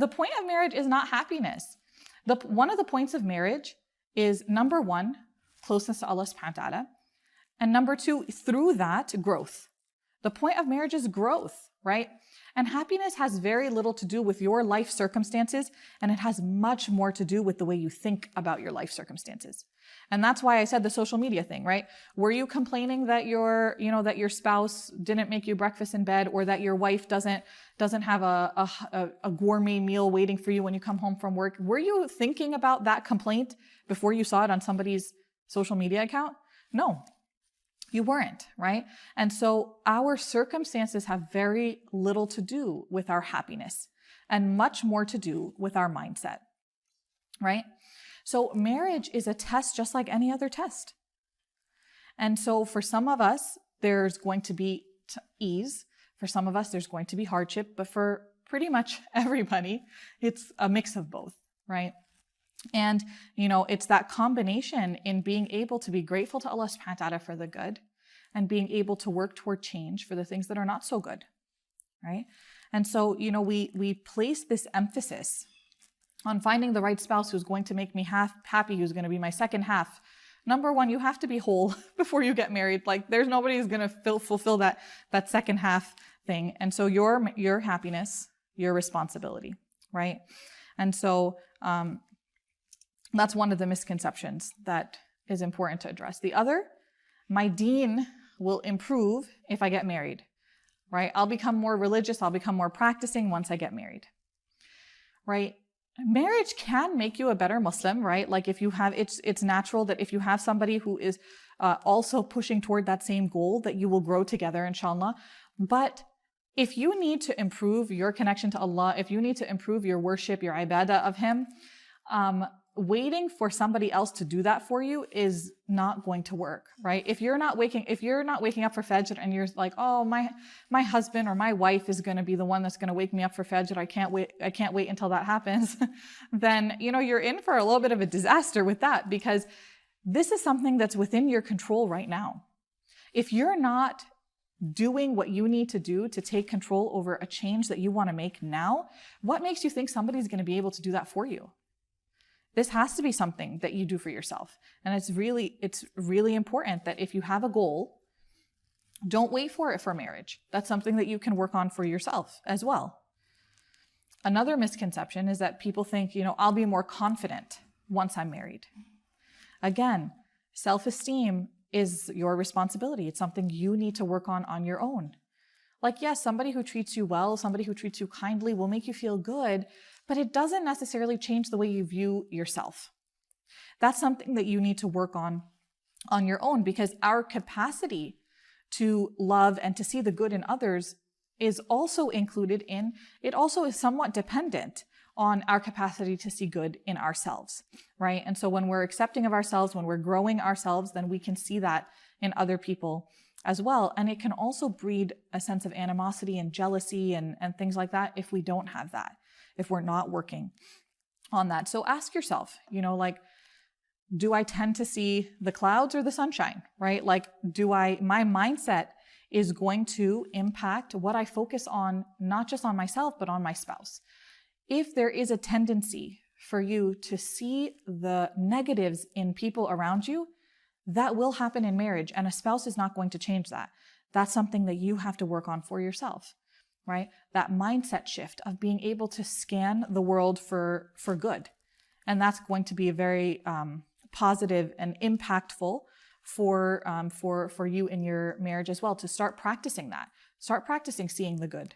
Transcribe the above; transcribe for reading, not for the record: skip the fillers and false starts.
the point of marriage is not happiness. One of the points of marriage is, number one, closeness to Allah subhanahu wa ta'ala. And number two, through that, growth. The point of marriage is growth, right? And happiness has very little to do with your life circumstances, and it has much more to do with the way you think about your life circumstances. And that's why I said the social media thing, right? Were you complaining that that your spouse didn't make you breakfast in bed, or that your wife doesn't have a gourmet meal waiting for you when you come home from work? Were you thinking about that complaint before you saw it on somebody's social media account? No. You weren't, right? And so our circumstances have very little to do with our happiness and much more to do with our mindset, right? So marriage is a test just like any other test. And so for some of us, there's going to be ease. For some of us, there's going to be hardship. But for pretty much everybody, it's a mix of both, right? And, it's that combination in being able to be grateful to Allah subhanahu wa ta'ala for the good and being able to work toward change for the things that are not so good, right? And so, we place this emphasis on finding the right spouse who's going to make me happy, who's going to be my second half. Number one, you have to be whole before you get married. Like, there's nobody who's going to fulfill that second half thing. And so your happiness, your responsibility, right? And so, that's one of the misconceptions that is important to address. The other, my deen will improve if I get married, right? I'll become more religious, I'll become more practicing once I get married, right? Marriage can make you a better Muslim, right? Like if you have, it's natural that if you have somebody who is also pushing toward that same goal, that you will grow together, inshallah. But if you need to improve your connection to Allah, if you need to improve your worship, your ibadah of Him, waiting for somebody else to do that for you is not going to work, right? If you're not waking up for Fajr and you're like, oh, my husband or my wife is going to be the one that's going to wake me up for Fajr, I can't wait until that happens, then, you're in for a little bit of a disaster with that, because this is something that's within your control right now. If you're not doing what you need to do to take control over a change that you want to make now, what makes you think somebody's going to be able to do that for you? This has to be something that you do for yourself. And it's really important that if you have a goal, don't wait for it for marriage. That's something that you can work on for yourself as well. Another misconception is that people think, I'll be more confident once I'm married. Again, self-esteem is your responsibility. It's something you need to work on your own. Like, yes, somebody who treats you well, somebody who treats you kindly will make you feel good, but it doesn't necessarily change the way you view yourself. That's something that you need to work on your own, because our capacity to love and to see the good in others is also included in, it also is somewhat dependent on our capacity to see good in ourselves, right? And so when we're accepting of ourselves, when we're growing ourselves, then we can see that in other people as well. And it can also breed a sense of animosity and jealousy and things like that if we don't have that, if we're not working on that. So ask yourself, do I tend to see the clouds or the sunshine, right? Like, my mindset is going to impact what I focus on, not just on myself, but on my spouse. If there is a tendency for you to see the negatives in people around you, that will happen in marriage, and a spouse is not going to change that. That's something that you have to work on for yourself, right? That mindset shift of being able to scan the world for good. And that's going to be a very positive and impactful for you in your marriage as well, to start practicing that. Start practicing seeing the good